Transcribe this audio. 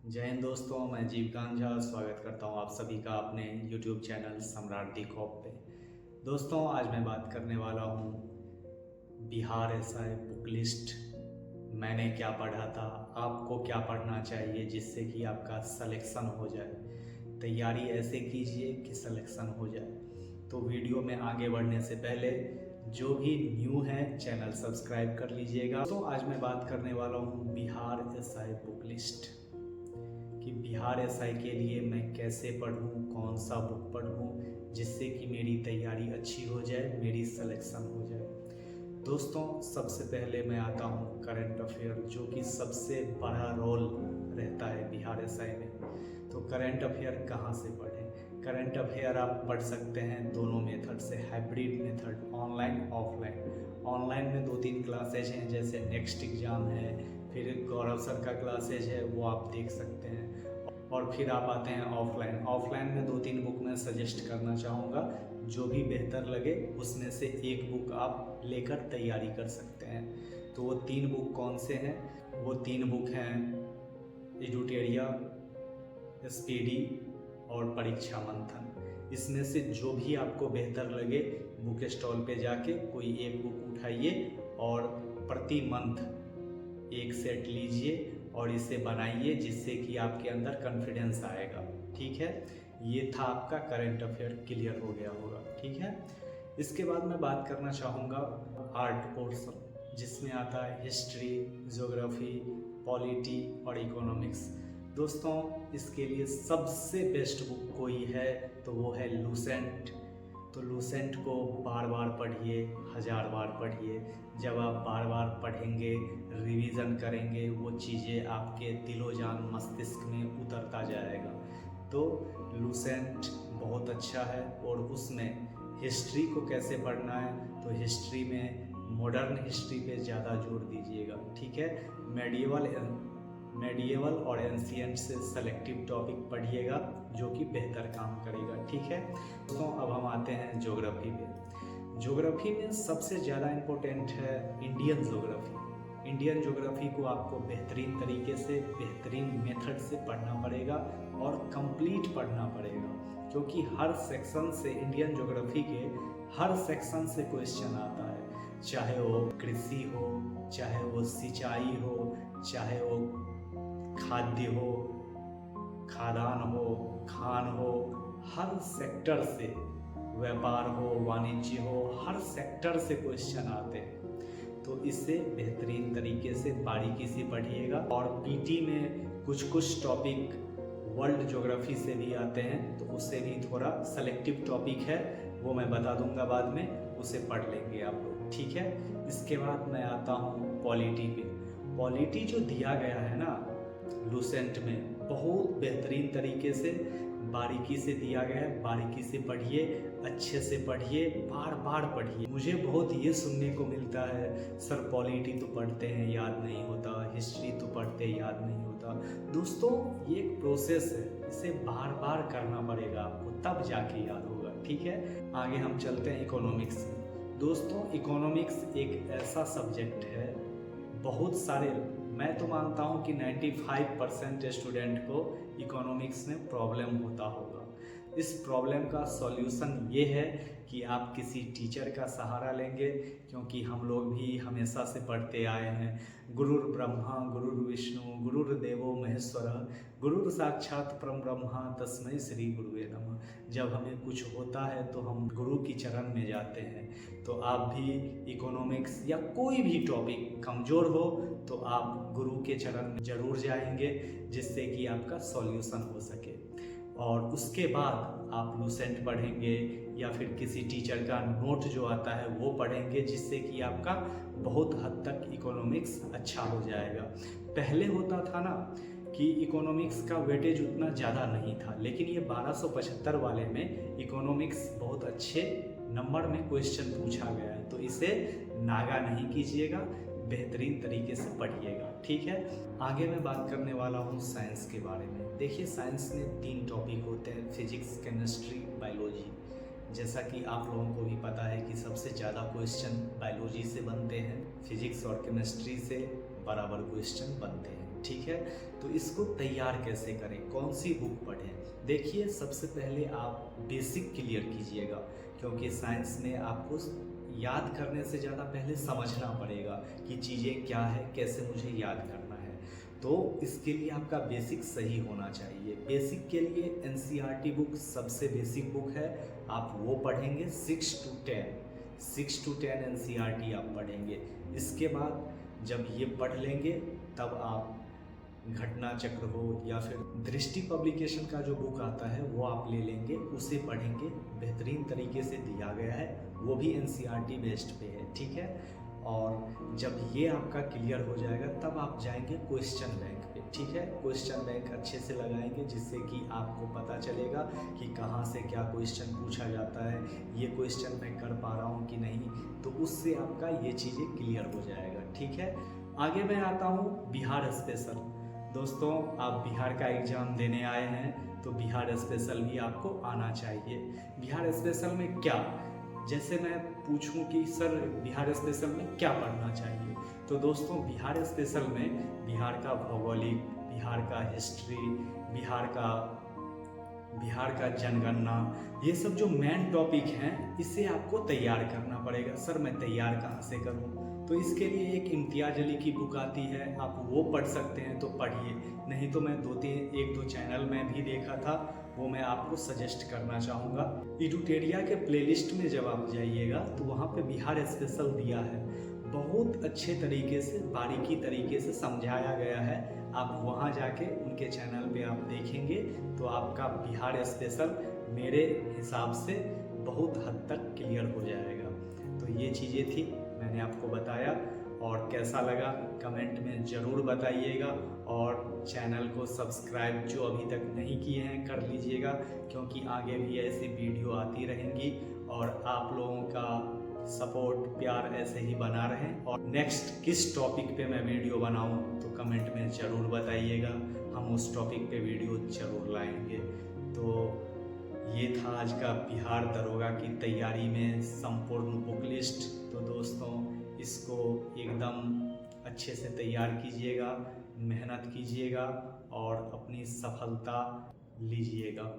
जय हिंद दोस्तों, मैं जीवकांत झा स्वागत करता हूं आप सभी का अपने YouTube चैनल सम्राट दी खौफ पे। दोस्तों, आज मैं बात करने वाला हूं बिहार एसआई बुक लिस्ट। मैंने क्या पढ़ा था, आपको क्या पढ़ना चाहिए जिससे कि आपका सिलेक्शन हो जाए। तैयारी ऐसे कीजिए कि सिलेक्शन हो जाए। तो वीडियो में आगे बढ़ने से पहले जो भी न्यू है चैनल सब्सक्राइब कर लीजिएगा। तो आज मैं बात करने वाला हूँ बिहार एसआई बुक लिस्ट कि बिहार एसआई के लिए मैं कैसे पढूं, कौन सा बुक पढूं जिससे कि मेरी तैयारी अच्छी हो जाए, मेरी सिलेक्शन हो जाए। दोस्तों, सबसे पहले मैं आता हूं करंट अफेयर, जो कि सबसे बड़ा रोल रहता है बिहार एसआई में। तो करंट अफेयर कहाँ से पढ़ें? करंट अफेयर आप पढ़ सकते हैं दोनों मेथड से, hybrid method, online offline. Online में 2-3 क्लासेज हैं, जैसे नेक्स्ट एग्ज़ाम है, फिर गौरव सर का क्लासेज है, वो आप देख सकते हैं। और फिर आप आते हैं ऑफलाइन। ऑफलाइन में 2-3 बुक मैं सजेस्ट करना चाहूँगा, जो भी बेहतर लगे उसमें से एक बुक आप लेकर तैयारी कर सकते हैं। तो वो 3 बुक कौन से हैं? वो 3 बुक हैं एडुटेरिया, स्पीडी और परीक्षा मंथन। इसमें से जो भी आपको बेहतर लगे, बुक स्टॉल पे जाके कोई एक बुक उठाइए और प्रति मंथ एक सेट लीजिए और इसे बनाइए, जिससे कि आपके अंदर कॉन्फिडेंस आएगा। ठीक है, ये था आपका करंट अफेयर, क्लियर हो गया होगा। ठीक है, इसके बाद मैं बात करना चाहूँगा आर्ट पोर्शन, जिसमें आता है हिस्ट्री, ज्योग्राफी, पॉलिटी और इकोनॉमिक्स। दोस्तों, इसके लिए सबसे बेस्ट बुक कोई है तो वो है लूसेंट। तो लूसेंट को बार बार पढ़िए, 1000 बार पढ़िए। जब आप बार बार पढ़ेंगे, रिवीजन करेंगे, वो चीज़ें आपके दिलो जान मस्तिष्क में उतरता जाएगा। तो लूसेंट बहुत अच्छा है। और उसमें हिस्ट्री को कैसे पढ़ना है, तो हिस्ट्री में मॉडर्न हिस्ट्री पे ज़्यादा जोर दीजिएगा। ठीक है, मेडिएवल और एंशिएंट से सेलेक्टिव टॉपिक पढ़िएगा, जो कि बेहतर काम करेगा। ठीक है, तो अब हम आते हैं ज्योग्राफी पे। ज्योग्राफी में सबसे ज़्यादा इम्पोर्टेंट है इंडियन ज्योग्राफी। इंडियन ज्योग्राफी को आपको बेहतरीन तरीके से, बेहतरीन मेथड से पढ़ना पड़ेगा और कंप्लीट पढ़ना पड़ेगा, क्योंकि हर सेक्शन से, इंडियन ज्योग्राफी के हर सेक्शन से क्वेश्चन आता है। चाहे वो कृषि हो, चाहे वो सिंचाई हो, चाहे वो खाद्य हो, खादान हो, खान हो, हर सेक्टर से, व्यापार हो, वाणिज्य हो, हर सेक्टर से क्वेश्चन आते हैं। तो इससे बेहतरीन तरीके से बारीकी से पढ़िएगा। और पीटी में कुछ कुछ टॉपिक वर्ल्ड ज्योग्राफी से भी आते हैं, तो उससे भी थोड़ा सेलेक्टिव टॉपिक है, वो मैं बता दूंगा बाद में, उसे पढ़ लेंगे आप लोग। ठीक है, इसके बाद मैं आता हूँ पॉलिटी पे। पॉलिटी जो दिया गया है ना लूसेंट में, बहुत बेहतरीन तरीके से, बारीकी से दिया गया है। बारीकी से पढ़िए, अच्छे से पढ़िए, बार बार पढ़िए। मुझे बहुत ये सुनने को मिलता है, सर पॉलिटी तो पढ़ते हैं याद नहीं होता, हिस्ट्री तो पढ़ते याद नहीं होता। दोस्तों, ये एक प्रोसेस है, इसे बार बार करना पड़ेगा आपको, तब जाके याद होगा। ठीक है, आगे हम चलते हैं इकोनॉमिक्स में। दोस्तों, इकोनॉमिक्स एक ऐसा सब्जेक्ट है, बहुत सारे, मैं तो मानता हूँ कि 95% स्टूडेंट को इकोनॉमिक्स में प्रॉब्लम होता होगा। इस प्रॉब्लम का सॉल्यूशन ये है कि आप किसी टीचर का सहारा लेंगे, क्योंकि हम लोग भी हमेशा से पढ़ते आए हैं, गुरुर ब्रह्मा गुरुर विष्णु गुरुर्देवो महेश्वर गुरुर साक्षात परम ब्रह्मा तस्मै श्री गुरुवे नमः। जब हमें कुछ होता है तो हम गुरु की चरण में जाते हैं। तो आप भी इकोनॉमिक्स या कोई भी टॉपिक कमज़ोर हो तो आप गुरु के चरण में जरूर जाएंगे, जिससे कि आपका सॉल्यूशन हो सके। और उसके बाद आप लूसेंट पढ़ेंगे या फिर किसी टीचर का नोट जो आता है वो पढ़ेंगे, जिससे कि आपका बहुत हद तक इकोनॉमिक्स अच्छा हो जाएगा। पहले होता था ना कि इकोनॉमिक्स का वेटेज उतना ज़्यादा नहीं था, लेकिन ये 1275 वाले में इकोनॉमिक्स बहुत अच्छे नंबर में क्वेश्चन पूछा गया है। तो इसे नागा नहीं कीजिएगा, बेहतरीन तरीके से पढ़िएगा। ठीक है, आगे मैं बात करने वाला हूँ साइंस के बारे में। देखिए, साइंस में 3 टॉपिक होते हैं, फिजिक्स, केमिस्ट्री, बायोलॉजी। जैसा कि आप लोगों को भी पता है कि सबसे ज़्यादा क्वेश्चन बायोलॉजी से बनते हैं, फिजिक्स और केमिस्ट्री से बराबर क्वेश्चन बनते हैं। ठीक है। तो इसको तैयार कैसे करें, कौन सी बुक पढ़ें? देखिए, सबसे पहले आप बेसिक क्लियर कीजिएगा, क्योंकि साइंस में आपको याद करने से ज़्यादा पहले समझना पड़ेगा कि चीज़ें क्या है, कैसे मुझे याद करना है। तो इसके लिए आपका बेसिक सही होना चाहिए। बेसिक के लिए एनसीईआरटी बुक सबसे बेसिक बुक है, आप वो पढ़ेंगे 6 to 10 एनसीईआरटी आप पढ़ेंगे। इसके बाद जब ये पढ़ लेंगे तब आप घटना चक्र हो या फिर दृष्टि पब्लिकेशन का जो बुक आता है वो आप ले लेंगे, उसे पढ़ेंगे। बेहतरीन तरीके से दिया गया है, वो भी एनसीईआरटी बेस्ड पे है, ठीक है। और जब ये आपका क्लियर हो जाएगा तब आप जाएंगे क्वेश्चन बैंक पे, ठीक है। क्वेश्चन बैंक अच्छे से लगाएंगे, जिससे कि आपको पता चलेगा कि कहाँ से क्या क्वेश्चन पूछा जाता है, ये क्वेश्चन मैं कर पा रहा हूँ कि नहीं, तो उससे आपका ये चीज़ें क्लियर हो जाएगा, ठीक है। आगे मैं आता हूँ बिहार स्पेशल। दोस्तों, आप बिहार का एग्ज़ाम देने आए हैं तो बिहार स्पेशल भी आपको आना चाहिए। बिहार स्पेशल में क्या, जैसे मैं पूछूं कि सर बिहार स्पेशल में क्या पढ़ना चाहिए, तो दोस्तों बिहार स्पेशल में बिहार का भौगोलिक, बिहार का हिस्ट्री, बिहार का जनगणना, ये सब जो मेन टॉपिक हैं इसे आपको तैयार करना पड़ेगा। सर मैं तैयार कहाँ से करूँ? तो इसके लिए एक इम्तियाज अली की बुक आती है, आप वो पढ़ सकते हैं तो पढ़िए, नहीं तो मैं एक दो चैनल में भी देखा था, वो मैं आपको सजेस्ट करना चाहूँगा। एडुटेरिया के प्लेलिस्ट में जब आप जाइएगा तो वहाँ पे बिहार स्पेशल दिया है, बहुत अच्छे तरीके से, बारीकी तरीके से समझाया गया है। आप वहाँ जाके उनके चैनल पे आप देखेंगे तो आपका बिहार स्पेशल मेरे हिसाब से बहुत हद तक क्लियर हो जाएगा। तो ये चीज़ें थी, मैंने आपको बताया, और कैसा लगा कमेंट में ज़रूर बताइएगा। और चैनल को सब्सक्राइब जो अभी तक नहीं किए हैं कर लीजिएगा, क्योंकि आगे भी ऐसी वीडियो आती रहेंगी और आप लोगों का सपोर्ट प्यार ऐसे ही बना रहे। और नेक्स्ट किस टॉपिक पे मैं वीडियो बनाऊं तो कमेंट में ज़रूर बताइएगा, हम उस टॉपिक पे वीडियो ज़रूर लाएंगे। तो ये था आज का बिहार दरोगा की तैयारी में संपूर्ण बुक लिस्ट। तो दोस्तों, इसको एकदम अच्छे से तैयार कीजिएगा, मेहनत कीजिएगा और अपनी सफलता लीजिएगा।